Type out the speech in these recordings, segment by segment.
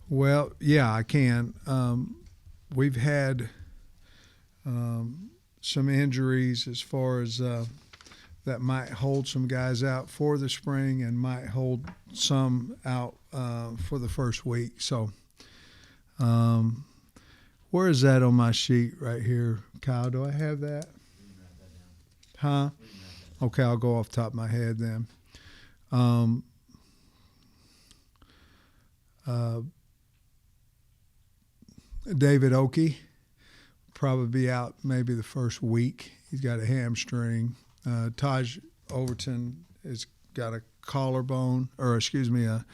Well, yeah, I can. We've had some injuries as far as that might hold some guys out for the spring and might hold some out for the first week. So, where is that on my sheet right here, Kyle? Do I have that? Huh? Okay, I'll go off the top of my head then. David Oakey probably be out maybe the first week. He's got a hamstring. Taj Overton has got a collarbone, or excuse me, a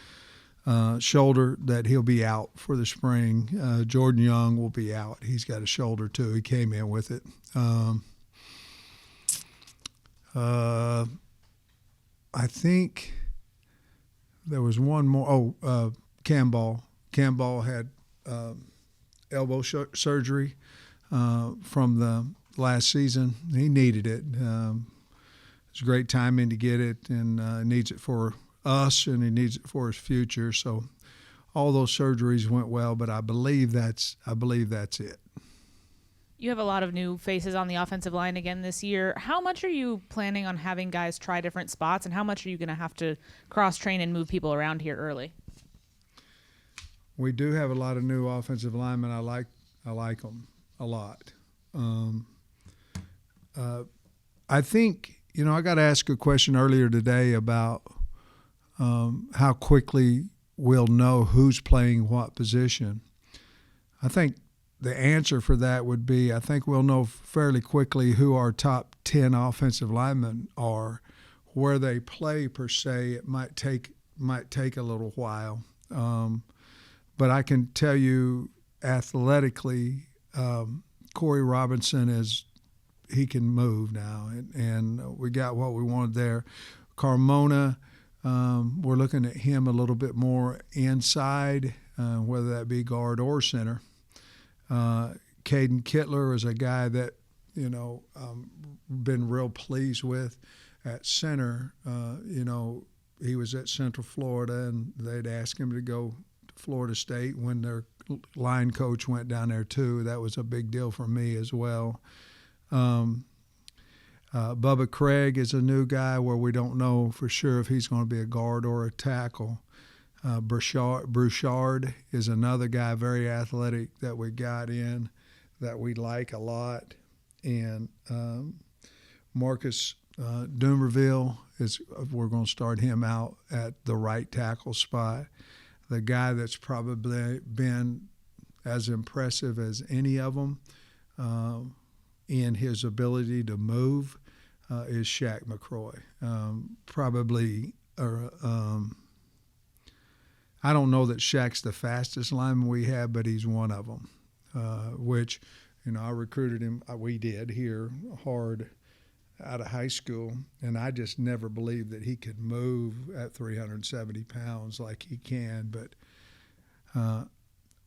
shoulder that he'll be out for the spring. Jordan Young will be out. He's got a shoulder too. He came in with it. I think there was one more. Camball. Camball had elbow surgery from the last season. He needed it. It's great timing to get it, and needs it for us, and he needs it for his future. So all those surgeries went well, but I believe that's it. You have a lot of new faces on the offensive line again this year. How much are you planning on having guys try different spots, and how much are you going to have to cross-train and move people around here early? We do have a lot of new offensive linemen. I like them a lot. I think, I got to ask a question earlier today about how quickly we'll know who's playing what position. I think the answer for that would be, I think we'll know fairly quickly who our top 10 offensive linemen are. Where they play per se, it might take a little while. But I can tell you athletically, Corey Robinson he can move now, and we got what we wanted there. Carmona, we're looking at him a little bit more inside, whether that be guard or center. Caden Kittler is a guy that, been real pleased with at center. He was at Central Florida, and they'd asked him to go to Florida State when their line coach went down there too. That was a big deal for me as well. Bubba Craig is a new guy where we don't know for sure if he's going to be a guard or a tackle. Brouchard is another guy, very athletic, that we got in that we like a lot. And Marcus Dumerville, we're going to start him out at the right tackle spot. The guy that's probably been as impressive as any of them in his ability to move is Shaq McCroy. I don't know that Shaq's the fastest lineman we have, but he's one of them, which, I recruited him, we did here hard out of high school, and I just never believed that he could move at 370 pounds like he can. But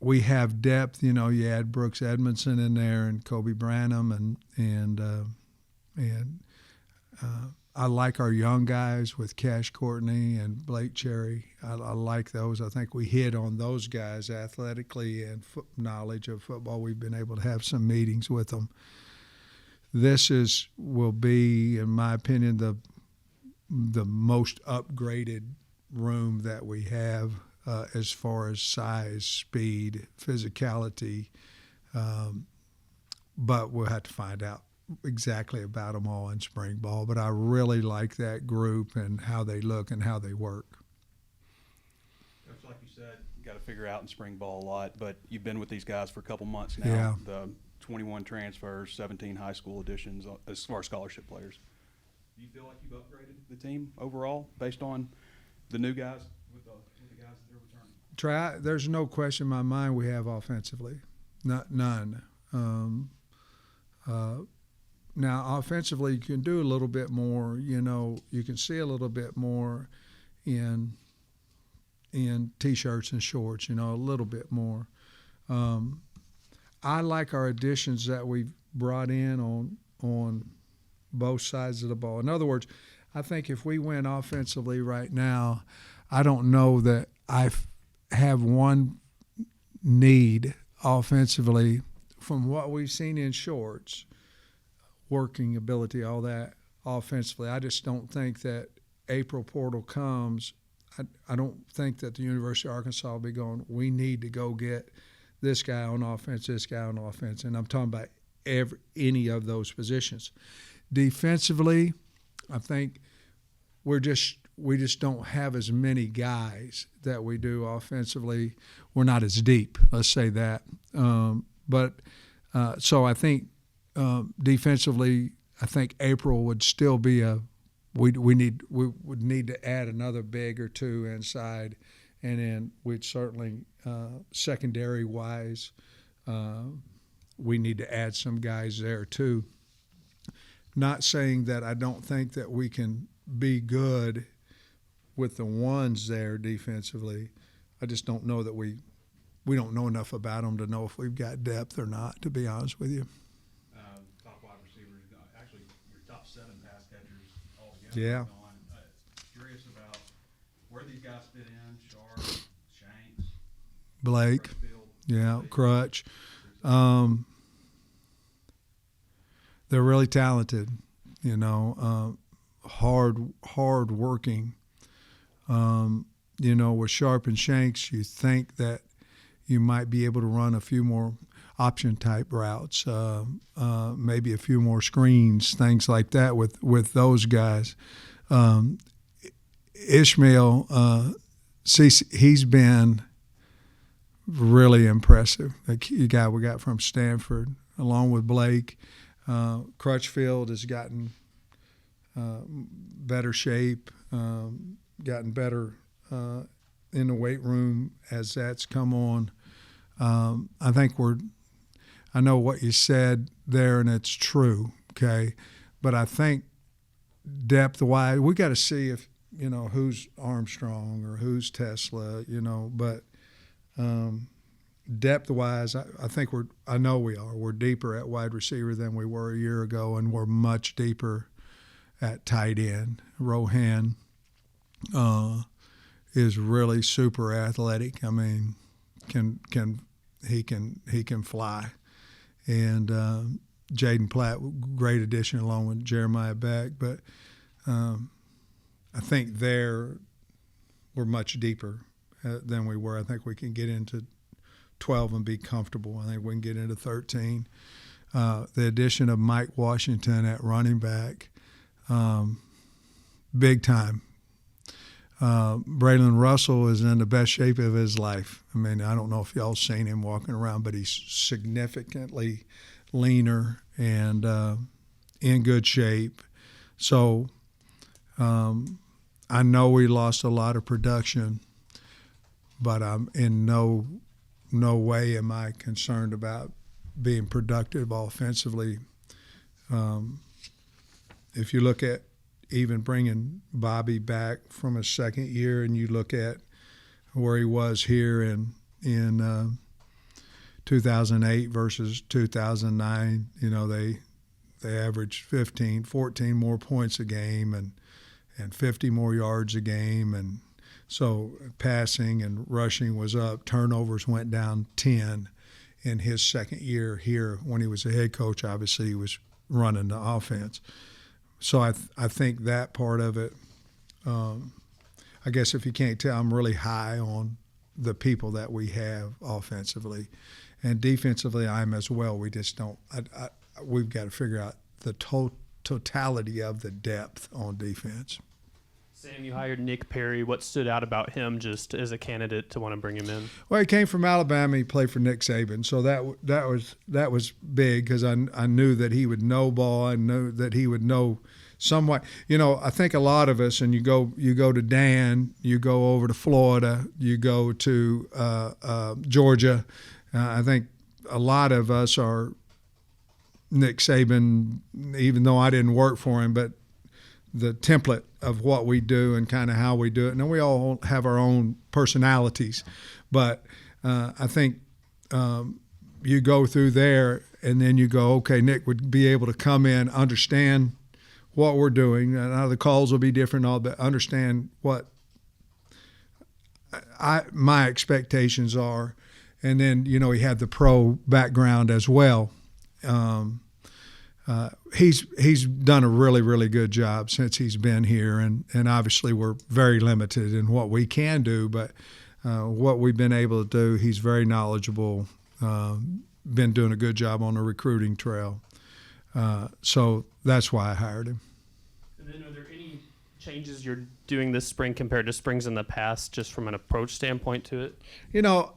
we have depth. You add Brooks Edmondson in there and Kobe Branham, and I like our young guys with Cash Courtney and Blake Cherry. I like those. I think we hit on those guys athletically and knowledge of football. We've been able to have some meetings with them. This will be, in my opinion, the most upgraded room that we have as far as size, speed, physicality. But we'll have to find out exactly about them all in spring ball. But I really like that group and how they look and how they work. Coach, like you said, you got to figure out in spring ball a lot, but you've been with these guys for a couple months now. Yeah. The 21 transfers, 17 high school additions as far as scholarship players. Do you feel like you've upgraded the team overall based on the new guys with the guys that are returning? There's no question in my mind we have offensively. None. Now, offensively, you can do a little bit more. You can see a little bit more in T-shirts and shorts, a little bit more. I like our additions that we've brought in on both sides of the ball. In other words, I think if we win offensively right now, I don't know that I have one need offensively from what we've seen in shorts, working ability, all that offensively. I just don't think that April portal comes. I don't think that the University of Arkansas will be going, we need to go get this guy on offense, this guy on offense. And I'm talking about any of those positions. Defensively, I think we just don't have as many guys that we do offensively. We're not as deep, let's say that. So I think defensively, I think April would still be we would need to add another big or two inside, and then we'd certainly secondary wise we need to add some guys there too. Not saying that I don't think that we can be good with the ones there defensively. I just don't know that we don't know enough about them to know if we've got depth or not, to be honest with you. Top wide receivers, actually your top 7 pass catchers altogether. Yeah. Curious about where these guys fit in, Sharp, Shanks, Blake, Crutchfield, yeah, Crutch. They're really talented, hard working. With Sharp and Shanks, you think that you might be able to run a few more option type routes, maybe a few more screens, things like that with those guys. Ishmael, he's been really impressive. The guy we got from Stanford, along with Blake. Crutchfield has gotten better shape, gotten better in the weight room as that's come on. I think I know what you said there, and it's true, okay? But I think depth-wise, we got to see if, who's Armstrong or who's Tesla, but depth-wise, I think I know we are. We're deeper at wide receiver than we were a year ago, and we're much deeper at tight end. Rohan is really super athletic. I mean, he can fly, and Jaden Platt, great addition along with Jeremiah Beck. But I think we're much deeper than we were. I think we can get into 12 and be comfortable. I think we can get into 13. The addition of Mike Washington at running back, big time. Braylon Russell is in the best shape of his life. I mean, I don't know if y'all seen him walking around, but he's significantly leaner and in good shape. So I know we lost a lot of production, but I'm in no way am I concerned about being productive offensively. If you look at even bringing Bobby back from his second year, and you look at where he was here in 2008 versus 2009, they averaged 14 more points a game and 50 more yards a game, and so passing and rushing was up. Turnovers went down 10 in his second year here. When he was a head coach, obviously he was running the offense. So I think that part of it, I guess if you can't tell, I'm really high on the people that we have offensively. And defensively, I'm as well. We just don't we've got to figure out the totality of the depth on defense. Sam, you hired Nick Perry. What stood out about him just as a candidate to want to bring him in? Well, he came from Alabama. He played for Nick Saban, so that was big because I knew that he would know ball. I knew that he would know somewhat. I think a lot of us, and you go to Dan, you go over to Florida, you go to Georgia. I think a lot of us are Nick Saban, even though I didn't work for him, but the template of what we do and kind of how we do it. Now, we all have our own personalities, but I think you go through there and then you go, okay, Nick would be able to come in, understand what we're doing, and how the calls will be different, all that, understand what my expectations are, and then he had the pro background as well. He's done a really, really good job since he's been here, and obviously we're very limited in what we can do, but what we've been able to do, he's very knowledgeable, been doing a good job on the recruiting trail. So that's why I hired him. And then are there any changes you're doing this spring compared to springs in the past, just from an approach standpoint to it?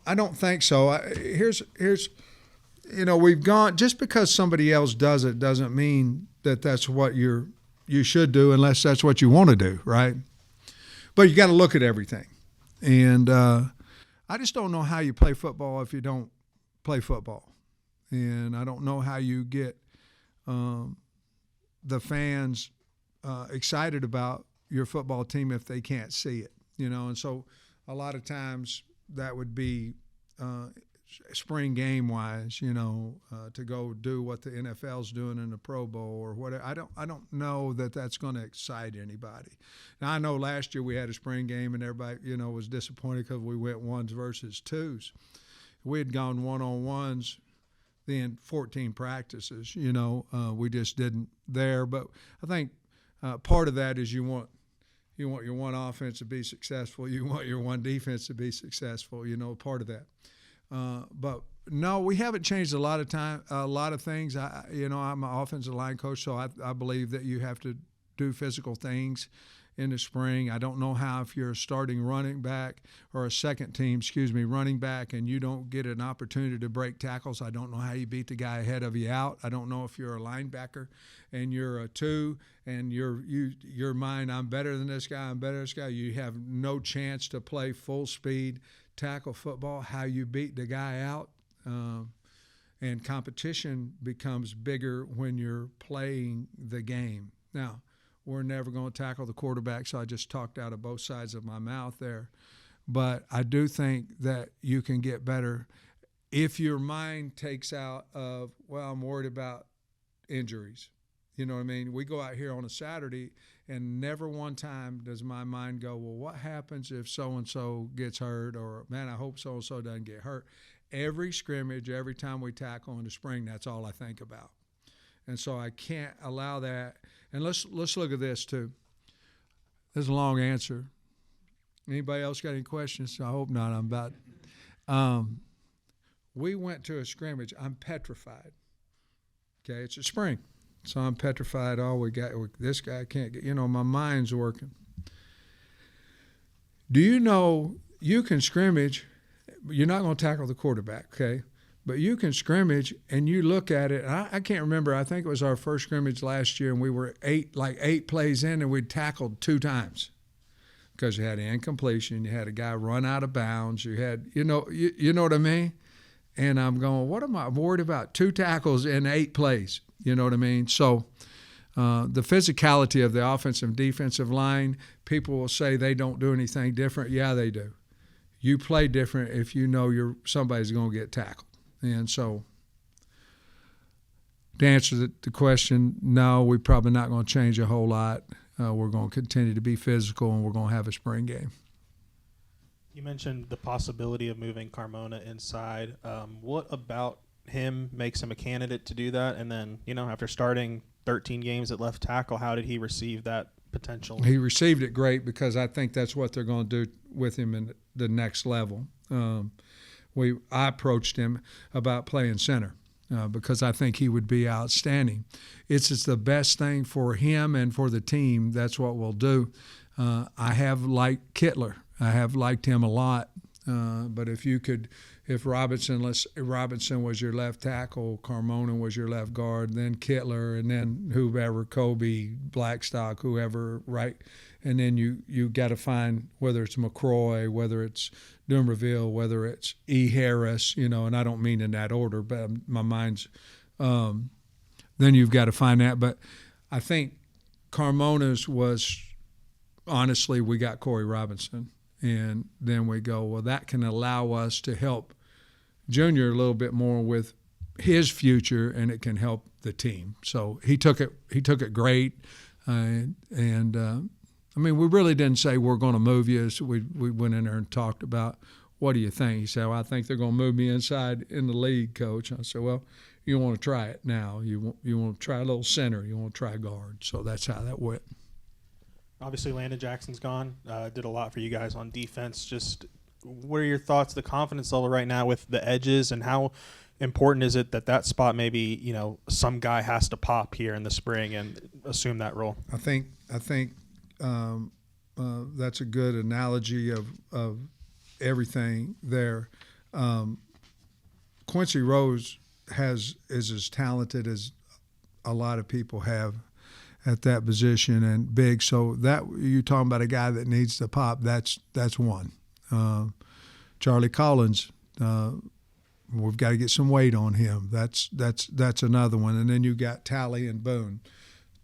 I don't think so. Here's we've gone, just because somebody else does it doesn't mean that that's what you should do, unless that's what you want to do, right? But you got to look at everything. And I just don't know how you play football if you don't play football. And I don't know how you get the fans excited about your football team if they can't see it, And so a lot of times that would be spring game wise, to go do what the NFL's doing in the Pro Bowl or whatever. I don't know that that's going to excite anybody. Now I know last year we had a spring game and everybody, was disappointed because we went ones versus twos. We had gone one-on-ones then 14 practices, we just didn't there. But I think part of that is you want your one offense to be successful. You want your one defense to be successful, part of that. But no, we haven't changed a lot of things. I'm an offensive line coach, so I believe that you have to do physical things in the spring. I don't know how, if you're a starting running back or a second team, running back, and you don't get an opportunity to break tackles, I don't know how you beat the guy ahead of you out. I don't know if you're a linebacker and you're a 2 and your mind, I'm better than this guy, I'm better than this guy. You have no chance to play full speed tackle football, how you beat the guy out. And competition becomes bigger when you're playing the game. Now, we're never going to tackle the quarterback, so I just talked out of both sides of my mouth there. But I do think that you can get better if your mind takes out of, well, I'm worried about injuries. You know what I mean? We go out here on a Saturday, and never one time does my mind go, well, what happens if so-and-so gets hurt, or, man, I hope so-and-so doesn't get hurt. Every scrimmage, every time we tackle in the spring, that's all I think about. And so I can't allow that. And let's look at this, too. There's a long answer. Anybody else got any questions? I hope not. I'm about we went to a scrimmage. I'm petrified. Okay, it's a spring. So I'm petrified. This guy can't get, my mind's working. Do you know you can scrimmage? You're not going to tackle the quarterback, okay? But you can scrimmage, and you look at it. I can't remember. I think it was our first scrimmage last year, and we were eight plays in, and we'd tackled 2 times because you had an incompletion. You had a guy run out of bounds. You had, you know what I mean? And I'm going, what am I worried about? 2 tackles in 8 plays. You know what I mean? So the physicality of the offensive and defensive line, people will say they don't do anything different. Yeah, they do. You play different if you know somebody's going to get tackled. And so to answer the question, no, we're probably not going to change a whole lot. We're going to continue to be physical, and we're going to have a spring game. You mentioned the possibility of moving Carmona inside. What about him makes him a candidate to do that? And then, after starting 13 games at left tackle, how did he receive that potential? He received it great, because I think that's what they're going to do with him in the next level. I approached him about playing center because I think he would be outstanding. It's the best thing for him and for the team. That's what we'll do. I have liked Kittler. I have liked him a lot. But if Robinson was your left tackle, Carmona was your left guard, then Kittler, and then whoever, Kobe, Blackstock, whoever, right? And then you got to find whether it's McCroy, whether it's Dumerville, whether it's E. Harris, and I don't mean in that order, but my mind's then you've got to find that. But I think Carmona's was, honestly, we got Corey Robinson. And then we go, well, that can allow us to help Junior a little bit more with his future, and it can help the team. So he took it great. We really didn't say we're going to move you. So we went in there and talked about what do you think? He said, well, I think they're going to move me inside in the league, Coach. I said, well, you want to try it now. You want to try a little center. You want to try guard. So that's how that went. Obviously, Landon Jackson's gone. Did a lot for you guys on defense. Just what are your thoughts, the confidence level right now with the edges, and how important is it that spot maybe, some guy has to pop here in the spring and assume that role? I think that's a good analogy of everything there. Quincy Rose is as talented as a lot of people have at that position and big. So that you're talking about a guy that needs to pop. That's one. Charlie Collins, we've got to get some weight on him. That's another one. And then you got Talley and Boone.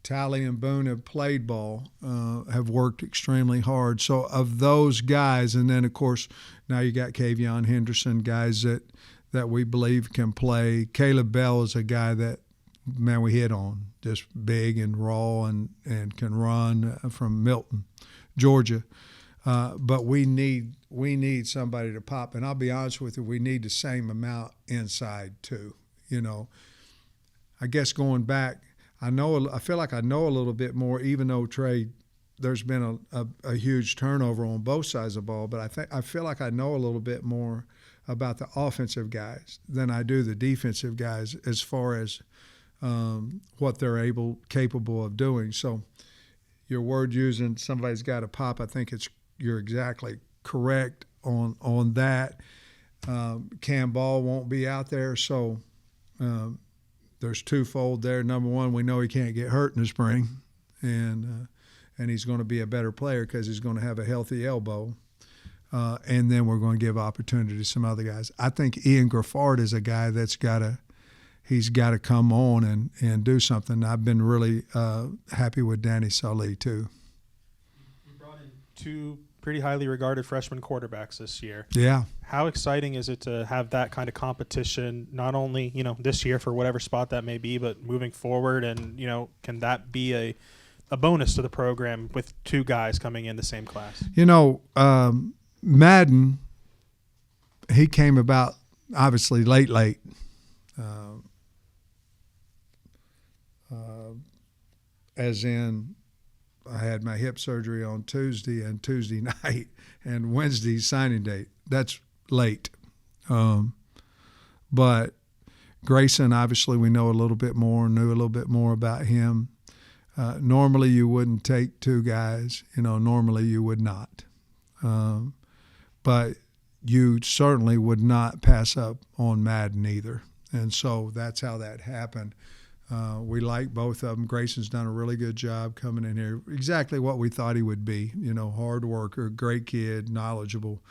Talley and Boone have played ball, have worked extremely hard. So of those guys, and then of course now you got Kavion Henderson, guys that we believe can play. Caleb Bell is a guy that, man, we hit on, just big and raw and can run from Milton, Georgia. But we need somebody to pop. And I'll be honest with you, we need the same amount inside too. I guess going back, I feel like I know a little bit more, even though Trey, there's been a huge turnover on both sides of the ball. But I feel like I know a little bit more about the offensive guys than I do the defensive guys as far as what they're capable of doing. So your word using somebody's got to pop, I think you're exactly correct on that. Cam Ball won't be out there, so there's twofold there. Number one, we know he can't get hurt in the spring, and he's going to be a better player because he's going to have a healthy elbow. And then we're going to give opportunity to some other guys. I think Ian Graffard is a guy that's got to come on and do something. I've been really happy with Danny Sully too. You brought in two pretty highly regarded freshman quarterbacks this year. Yeah. How exciting is it to have that kind of competition, not only, this year for whatever spot that may be, but moving forward? And, can that be a bonus to the program with two guys coming in the same class? Madden, he came about obviously late. As in, I had my hip surgery on Tuesday night, and Wednesday's signing date. That's late. But Grayson, obviously, we knew a little bit more about him. Normally, you wouldn't take two guys. Normally you would not. But you certainly would not pass up on Madden either. And so that's how that happened. We like both of them. Grayson's done a really good job coming in here. Exactly what we thought he would be. Hard worker, great kid, knowledgeable.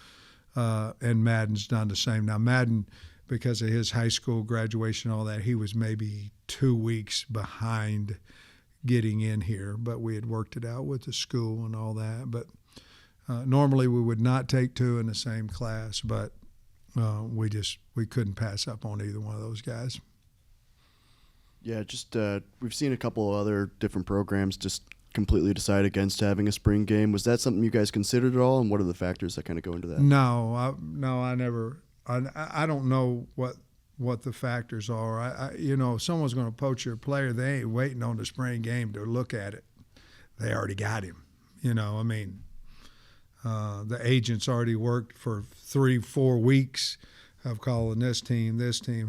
And Madden's done the same. Now, Madden, because of his high school graduation and all that, he was maybe 2 weeks behind getting in here. But we had worked it out with the school and all that. But normally we would not take two in the same class, but we couldn't pass up on either one of those guys. Yeah, just we've seen a couple of other different programs just completely decide against having a spring game. Was that something you guys considered at all, and what are the factors that kind of go into that? No, I never. I don't know what the factors are. If someone's going to poach your player, they ain't waiting on the spring game to look at it. They already got him. The agent's already worked for 3-4 weeks of calling this team.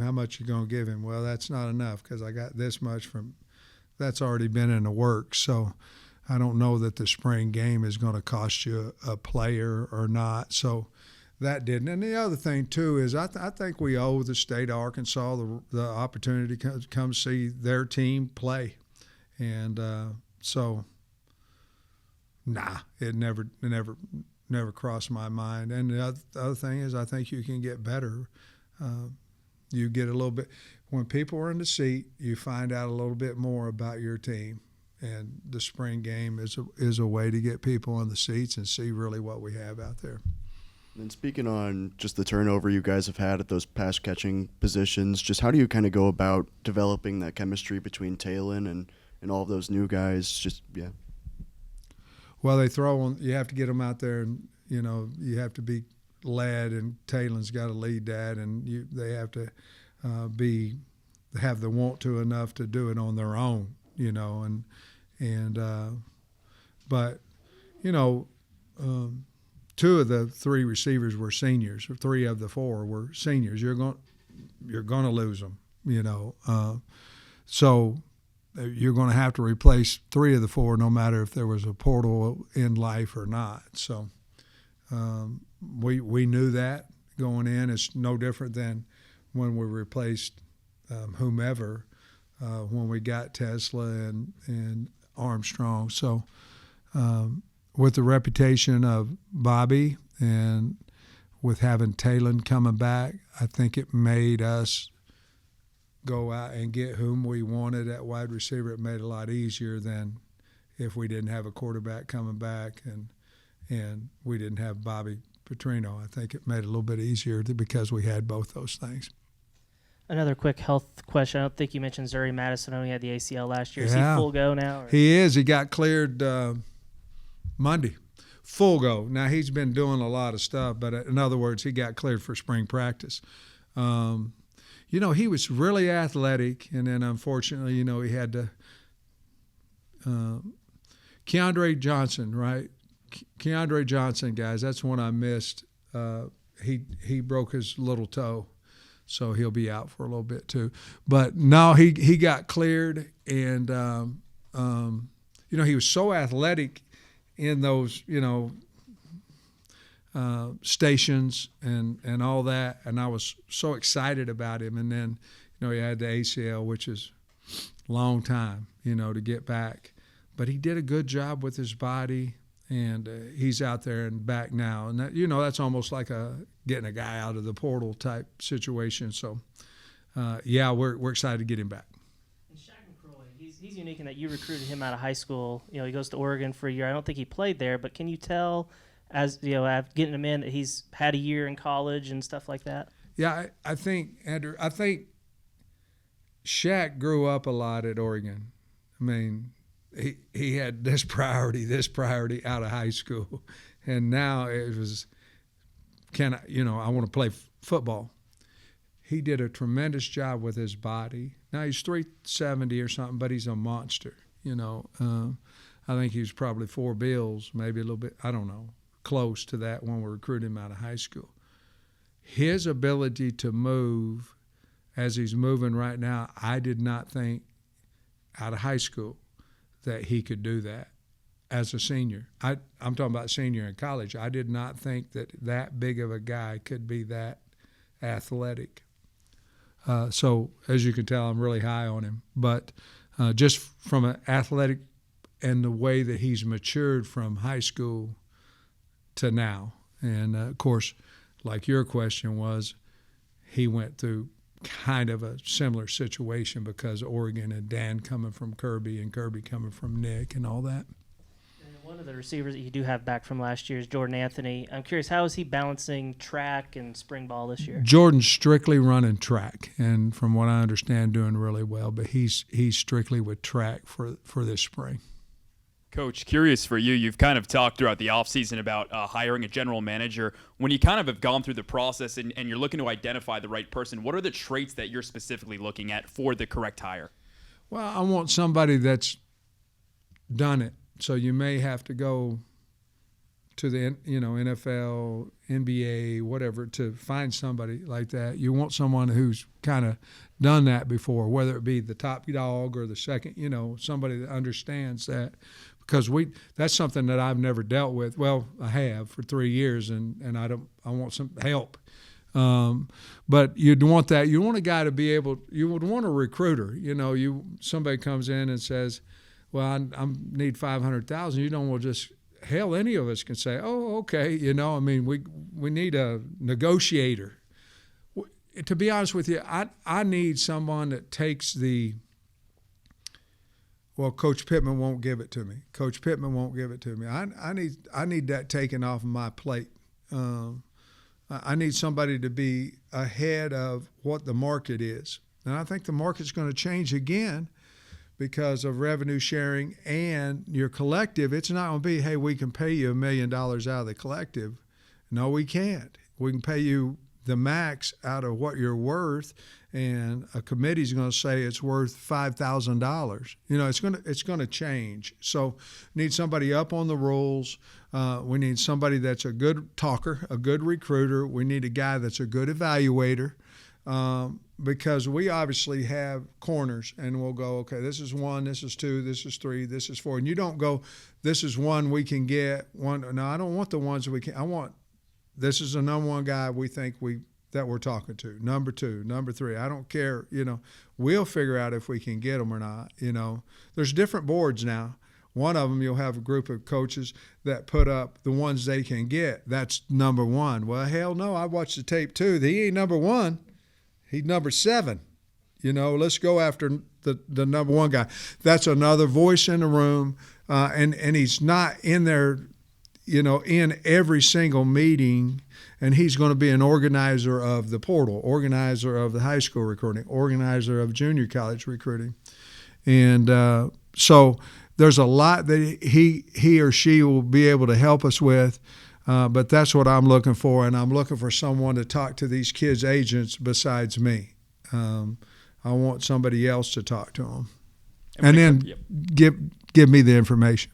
How much you going to give him? Well, that's not enough because I got this much from – that's already been in the works. So I don't know that the spring game is going to cost you a player or not. So that didn't. And the other thing, too, is I think we owe the state of Arkansas the opportunity to come see their team play. And so, it never crossed my mind. And the other thing is I think you can get better. You get a little bit – when people are in the seat, you find out a little bit more about your team. And the spring game is a way to get people in the seats and see really what we have out there. And speaking on just the turnover you guys have had at those pass catching positions, just how do you kind of go about developing that chemistry between Talon and all of those new guys? Well, they throw on. You have to get them out there, and you have to be led, and Taylor's got to lead that, and they have to have the want to enough to do it on their own, but two of the three receivers were seniors, or three of the four were seniors. You're going to lose them, so you're going to have to replace three of the four, no matter if there was a portal in life or not. So we knew that going in. It's no different than when we replaced whomever when we got Tesla and Armstrong. So with the reputation of Bobby and with having Taylor coming back, I think it made us go out and get whom we wanted at wide receiver. It made it a lot easier than if we didn't have a quarterback coming back and we didn't have Bobby Petrino. I think it made it a little bit easier because we had both those things. Another quick health question. I don't think you mentioned Zuri Madison only had the ACL last year. Is Yeah. he full go now? Or? He is. He got cleared Monday. Full go. Now, he's been doing a lot of stuff, but in other words, he got cleared for spring practice. He was really athletic, and then unfortunately, he had to Keandre Johnson, right? Keandre Johnson, guys, that's one I missed. He broke his little toe, so he'll be out for a little bit too. But no, he got cleared, and he was so athletic in those stations and all that, and I was so excited about him. And then he had the ACL, which is a long time to get back, but he did a good job with his body, and he's out there and back now. And that, that's almost like getting a guy out of the portal type situation. So we're excited to get him back. And Shaq McCroy, he's unique in that you recruited him out of high school. He goes to Oregon for a year. I don't think he played there, but can you tell, as getting him in, that he's had a year in college and stuff like that? Yeah, I think, Andrew, Shaq grew up a lot at Oregon. I mean, he had this priority out of high school, and now it was, I want to play football. He did a tremendous job with his body. Now he's 370 or something, but he's a monster. I think he was probably 4 bills, maybe a little bit, I don't know, close to that when we recruited him out of high school. His ability to move as he's moving right now, I did not think out of high school that he could do that as a senior. I'm talking about senior in college. I did not think that big of a guy could be that athletic. So as you can tell, I'm really high on him. But just from an athletic and the way that he's matured from high school to now. And, of course, like your question was, he went through kind of a similar situation because Oregon and Dan coming from Kirby and Kirby coming from Nick and all that. And one of the receivers that you do have back from last year is Jordan Anthony. I'm curious, how is he balancing track and spring ball this year? Jordan's strictly running track, and from what I understand, doing really well. But he's strictly with track for this spring. Coach, curious for you, you've kind of talked throughout the offseason about hiring a general manager. When you kind of have gone through the process and you're looking to identify the right person, what are the traits that you're specifically looking at for the correct hire? Well, I want somebody that's done it. So you may have to go to the NFL, NBA, whatever, to find somebody like that. You want someone who's kind of done that before, whether it be the top dog or the second, somebody that understands that. Because that's something that I've never dealt with. Well, I have for 3 years, and I want some help. But you'd want that. You want a guy to be able. You would want a recruiter. Somebody comes in and says, "Well, I need $500,000." You don't want just hell. Any of us can say, "Oh, okay." We need a negotiator. To be honest with you, I need someone that takes the. Well, Coach Pittman won't give it to me. Coach Pittman won't give it to me. I need that taken off of my plate. I need somebody to be ahead of what the market is. And I think the market's going to change again because of revenue sharing and your collective. It's not going to be, hey, we can pay you $1 million out of the collective. No, we can't. we can pay you the max out of what you're worth, and a committee's going to say it's worth $5,000. It's going to change. So need somebody up on the rules. We need somebody that's a good talker, a good recruiter. We need a guy that's a good evaluator, because we obviously have corners, and we'll go, okay, this is 1, this is 2, this is 3, this is 4, and you don't go, this is 1 we can get one. No, I don't want the ones we can. I want, this is the number 1 guy we think that we're talking to. Number 2, number 3. I don't care. We'll figure out if we can get them or not. There's different boards now. One of them, you'll have a group of coaches that put up the ones they can get. That's number 1. Well, hell no. I watched the tape too. He ain't number 1. He's number 7. Let's go after the number 1 guy. That's another voice in the room, and he's not in there, in every single meeting, and he's going to be an organizer of the portal, organizer of the high school recruiting, organizer of junior college recruiting. And so there's a lot that he or she will be able to help us with, but that's what I'm looking for, and I'm looking for someone to talk to these kids' agents besides me. I want somebody else to talk to them, and then give me the information.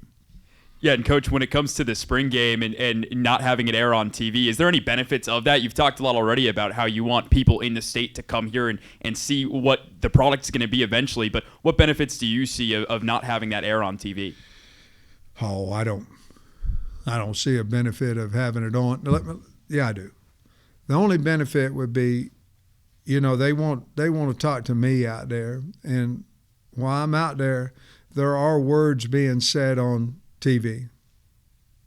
Yeah, and Coach, when it comes to the spring game and not having it air on TV, is there any benefits of that? You've talked a lot already about how you want people in the state to come here and see what the product's going to be eventually, but what benefits do you see of not having that air on TV? Oh, I don't see a benefit of having it on. Yeah, I do. The only benefit would be, they want to talk to me out there, and while I'm out there, there are words being said on TV,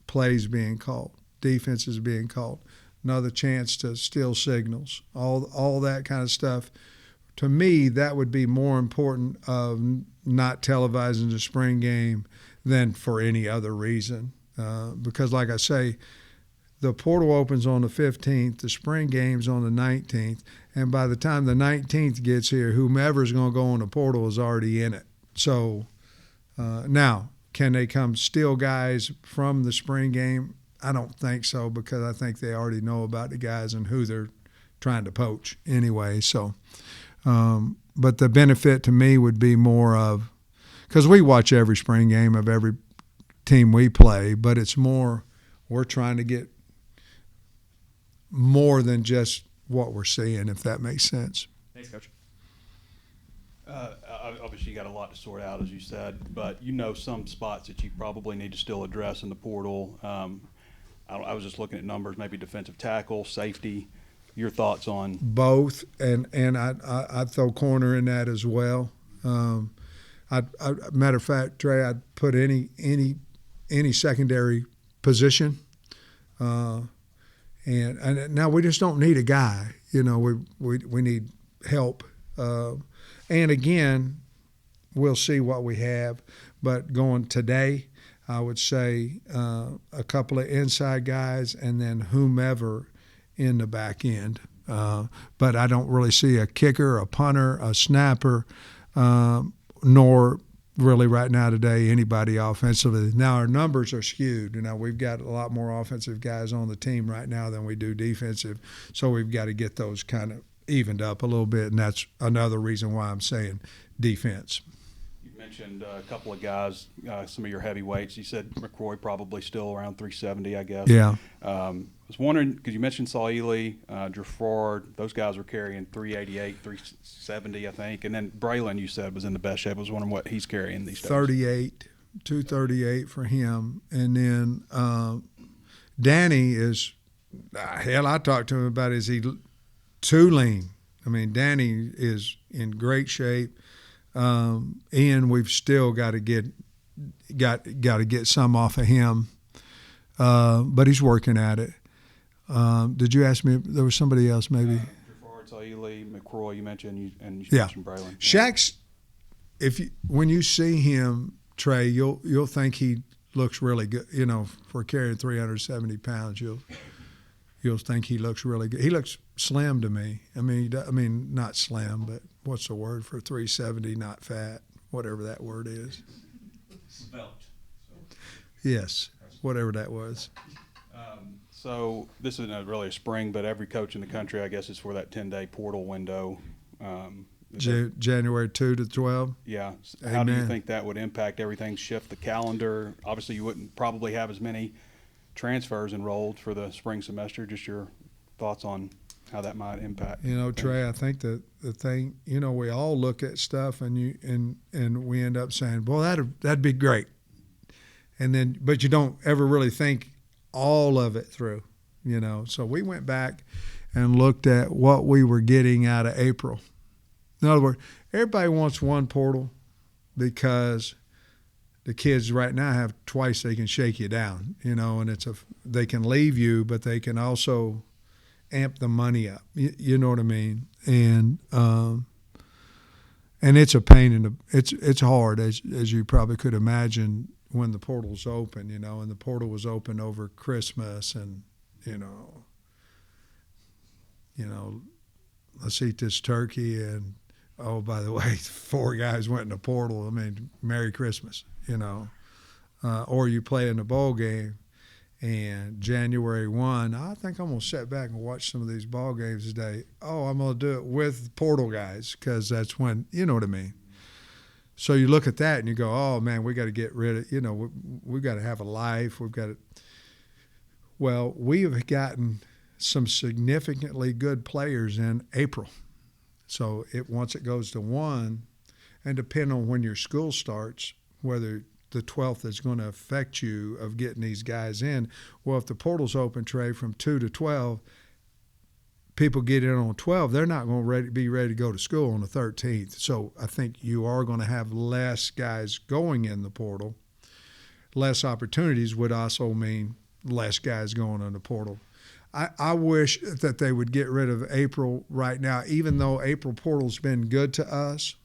plays being called, defenses being called, another chance to steal signals, all that kind of stuff. To me, that would be more important of not televising the spring game than for any other reason. Because like I say, the portal opens on the 15th, the spring game's on the 19th, and by the time the 19th gets here, whomever's going to go on the portal is already in it. So now, can they come steal guys from the spring game? I don't think so, because I think they already know about the guys and who they're trying to poach anyway. So, but the benefit to me would be more of, because we watch every spring game of every team we play, but it's more, we're trying to get more than just what we're seeing, if that makes sense. Thanks, Coach. Obviously, you got a lot to sort out, as you said, but some spots that you probably need to still address in the portal. I was just looking at numbers, maybe defensive tackle, safety. Your thoughts on both, and I'd throw corner in that as well. Matter of fact, Trey, I'd put any secondary position. And now we just don't need a guy. We need help. And again, we'll see what we have. But going today, I would say a couple of inside guys and then whomever in the back end. But I don't really see a kicker, a punter, a snapper, nor really right now today anybody offensively. Now our numbers are skewed. We've got a lot more offensive guys on the team right now than we do defensive. So we've got to get those kind of evened up a little bit, and that's another reason why I'm saying defense. You mentioned a couple of guys, some of your heavyweights. You said McCroy probably still around 370, I guess. Yeah. I was wondering, because you mentioned Saili, Draford, those guys were carrying 388, 370, I think. And then Braylon, you said, was in the best shape. I was wondering what he's carrying these days. 238 for him. And then Danny is, hell, I talked to him about, is he too lean? I mean, Danny is in great shape. Ian, we've still got to get some off of him, but he's working at it. Did you ask me if there was somebody else maybe? Draford, Saili, McCroy, you mentioned, and you mentioned Braylon. Shaq's, when you see him, Trey, you'll think he looks really good. For carrying 370 pounds, you'll think he looks really good. He looks slim to me. I mean, not slim, but what's the word for 370? Not fat, whatever that word is. Svelte. Yes, whatever that was. So this isn't really a spring, but every coach in the country, I guess, is for that 10-day portal window. January 2 to 12. Yeah. How do you Amen. think that would impact everything, shift the calendar? Obviously, you wouldn't probably have as many transfers enrolled for the spring semester. Just your thoughts on how that might impact. You know, things. Trey, I think the thing, you know, we all look at stuff and we end up saying, "Boy, that'd be great," and then but you don't ever really think all of it through, you know. So we went back and looked at what we were getting out of April. In other words, everybody wants one portal because the kids right now have twice they can shake you down, you know, and they can leave you, but they can also amp the money up. You know what I mean? And it's a pain it's hard as you probably could imagine when the portal's open, you know, and the portal was open over Christmas and you know, let's eat this turkey and oh, by the way, 4 guys went in the portal. I mean, Merry Christmas, you know. Or you play in the bowl game, and January 1, I think I'm going to sit back and watch some of these ball games today. Oh, I'm going to do it with portal guys because that's when, you know what I mean. So you look at that and you go, oh, man, we got to get rid of, you know, we've got to have a life. We've got to. Well, we have gotten some significantly good players in April. So once it goes to 1, and depending on when your school starts, whether the 12th is going to affect you of getting these guys in. Well, if the portal's open, Trey, from 2 to 12, people get in on 12, they're not going to be ready to go to school on the 13th. So I think you are going to have less guys going in the portal. Less opportunities would also mean less guys going in the portal. I wish that they would get rid of April right now, even though April portal's been good to us,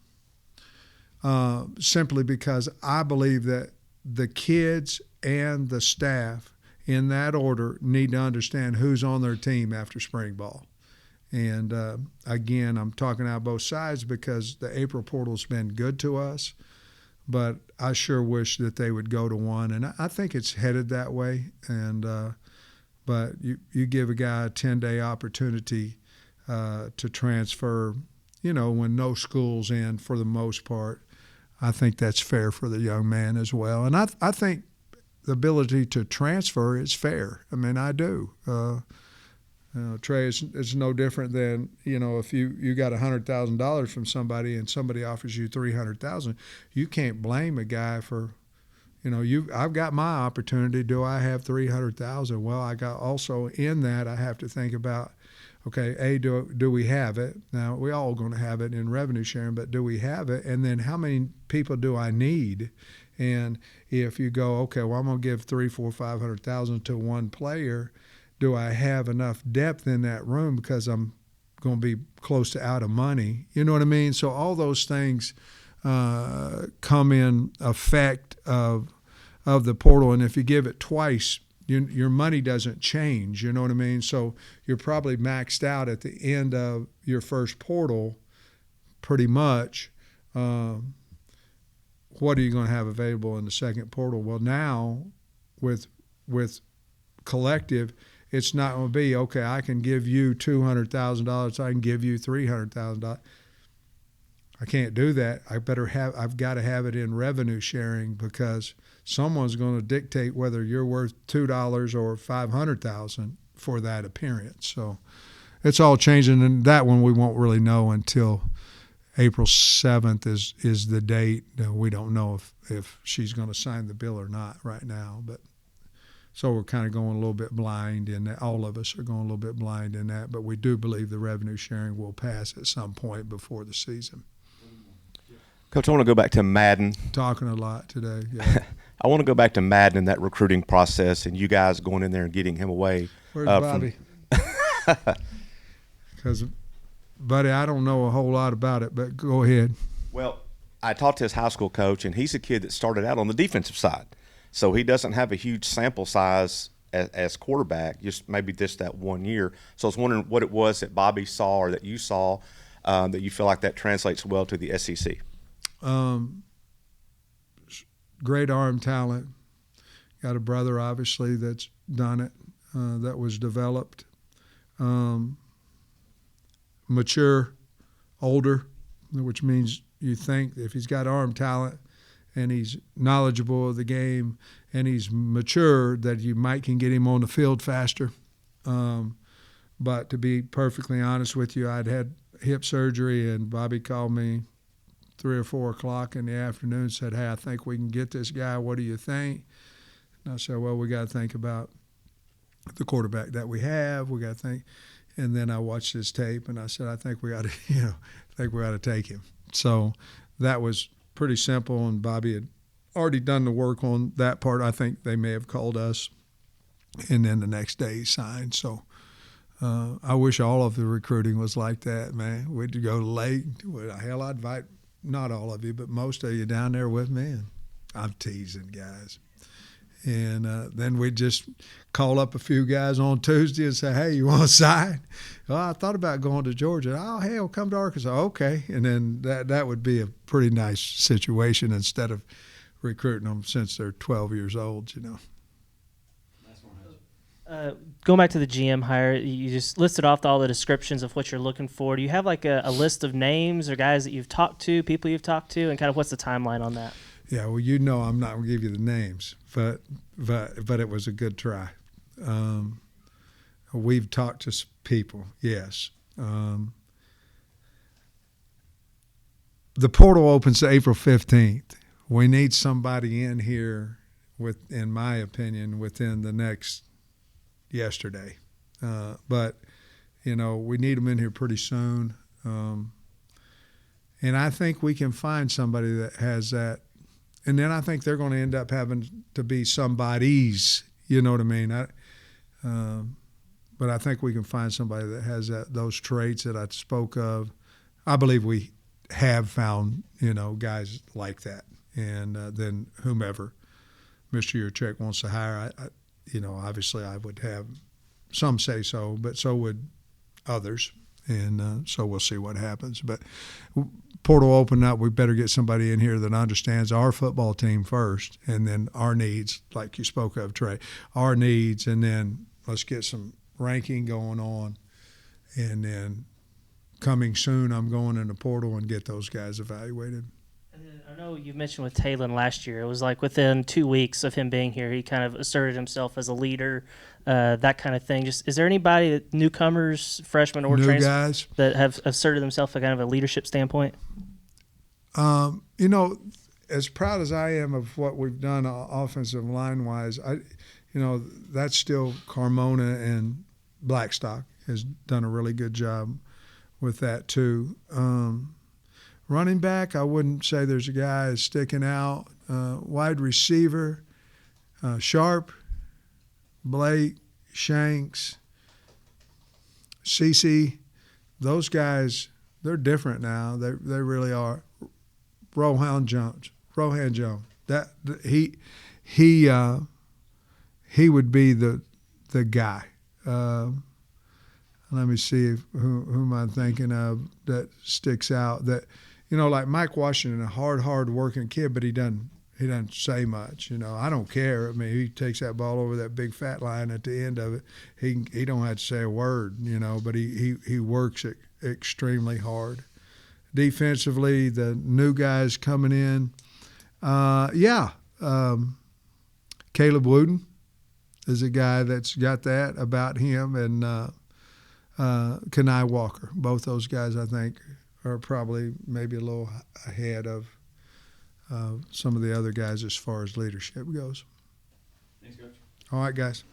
simply because I believe that the kids and the staff in that order need to understand who's on their team after spring ball. And again, I'm talking out both sides because the April portal's been good to us, but I sure wish that they would go to 1, and I think it's headed that way. And but you give a guy a 10-day opportunity to transfer, you know, when no school's in for the most part. I think that's fair for the young man as well. And I think the ability to transfer is fair. I mean, I do. Trey, it's no different than, you know, if you got $100,000 from somebody and somebody offers you $300,000, you can't blame a guy for, you know, I've got my opportunity. Do I have $300,000? Well, I got also in that I have to think about, okay, do we have it? Now, we all going to have it in revenue sharing, but do we have it? And then how many people do I need? And if you go, okay, well, I'm going to give $500,000 to one player, do I have enough depth in that room because I'm going to be close to out of money? You know what I mean? So all those things come in effect of the portal, and if you give it twice, your money doesn't change. You know what I mean? So you're probably maxed out at the end of your first portal, pretty much. What are you going to have available in the second portal? Well, now with collective, it's not going to be, okay, I can give you $200,000, I can give you $300,000. I can't do that. I've got to have it in revenue sharing because someone's going to dictate whether you're worth $2 or $500,000 for that appearance. So it's all changing, and that one we won't really know until April 7th is the date. We don't know if she's going to sign the bill or not right now, but so we're kind of going a little bit blind in that. All of us are going a little bit blind in that, but we do believe the revenue sharing will pass at some point before the season. Coach, I want to go back to Madden. Talking a lot today. Yeah. I want to go back to Madden and that recruiting process and you guys going in there and getting him away. Where's Bobby? Because, buddy, I don't know a whole lot about it, but go ahead. Well, I talked to his high school coach, and he's a kid that started out on the defensive side. So he doesn't have a huge sample size as quarterback, just maybe just that 1 year. So I was wondering what it was that Bobby saw or that you saw that you feel like that translates well to the SEC. Great arm talent. Got a brother, obviously, that's done it. that was developed. Mature, older, which means you think if he's got arm talent and he's knowledgeable of the game and he's mature, that you might can get him on the field faster. But to be perfectly honest with you, I'd had hip surgery, and Bobby called me 3 or 4 o'clock in the afternoon and said, "Hey, I think we can get this guy. What do you think?" And I said, "Well, we got to think about the quarterback that we have. We got to think." And then I watched his tape, and I said, "I think we got to, take him." So that was pretty simple, and Bobby had already done the work on that part. I think they may have called us, and then the next day he signed. So I wish all of the recruiting was like that, man. We'd go late. Well, hell, I'd invite not all of you, but most of you down there with me, and I'm teasing, guys. And then we'd just call up a few guys on Tuesday and say, "Hey, you want to sign?" "Well, I thought about going to Georgia." "Oh, hell, come to Arkansas." "Okay." And then that would be a pretty nice situation instead of recruiting them since they're 12 years old, Going back to the GM hire, you just listed off all the descriptions of what you're looking for. Do you have like a list of names or guys that you've talked to, people you've talked to, and kind of what's the timeline on that? Yeah, well, I'm not going to give you the names, but it was a good try. We've talked to people, yes. The portal opens April 15th. We need somebody in here, in my opinion, within the next yesterday. But, we need them in here pretty soon. And I think we can find somebody that has that. And then I think they're going to end up having to be somebody's, you know what I mean? But I think we can find somebody that has those traits that I spoke of. I believe we have found, guys like that. And then whomever Mr. Yurchek wants to hire, obviously I would have some say so, but so would others. And so we'll see what happens. But portal open up, we better get somebody in here that understands our football team first, and then our needs, like you spoke of, Trey, our needs, and then let's get some ranking going on. And then coming soon, I'm going in the portal and get those guys evaluated. And then I know you mentioned with Talon last year, it was like within 2 weeks of him being here, he kind of asserted himself as a leader, that kind of thing. Just is there anybody, newcomers, freshmen, or transfers, guys that have asserted themselves from kind of a leadership standpoint? As proud as I am of what we've done offensive line-wise, that's still Carmona and Blackstock has done a really good job with that too. Running back, I wouldn't say there's a guy sticking out. Wide receiver, Sharp, Blake, Shanks, CC, those guys, they're different now. They really are. Rohan Jones. That he would be the guy. Let me see who am I thinking of that sticks out. That like Mike Washington, a hard working kid, but he doesn't say much. I don't care. I mean, he takes that ball over that big fat line at the end of it. He don't have to say a word. But he works it extremely hard. Defensively, the new guys coming in, Caleb Wooden is a guy that's got that about him, and Kenai Walker. Both those guys, I think, are probably maybe a little ahead of some of the other guys as far as leadership goes. Thanks, Coach. All right, guys.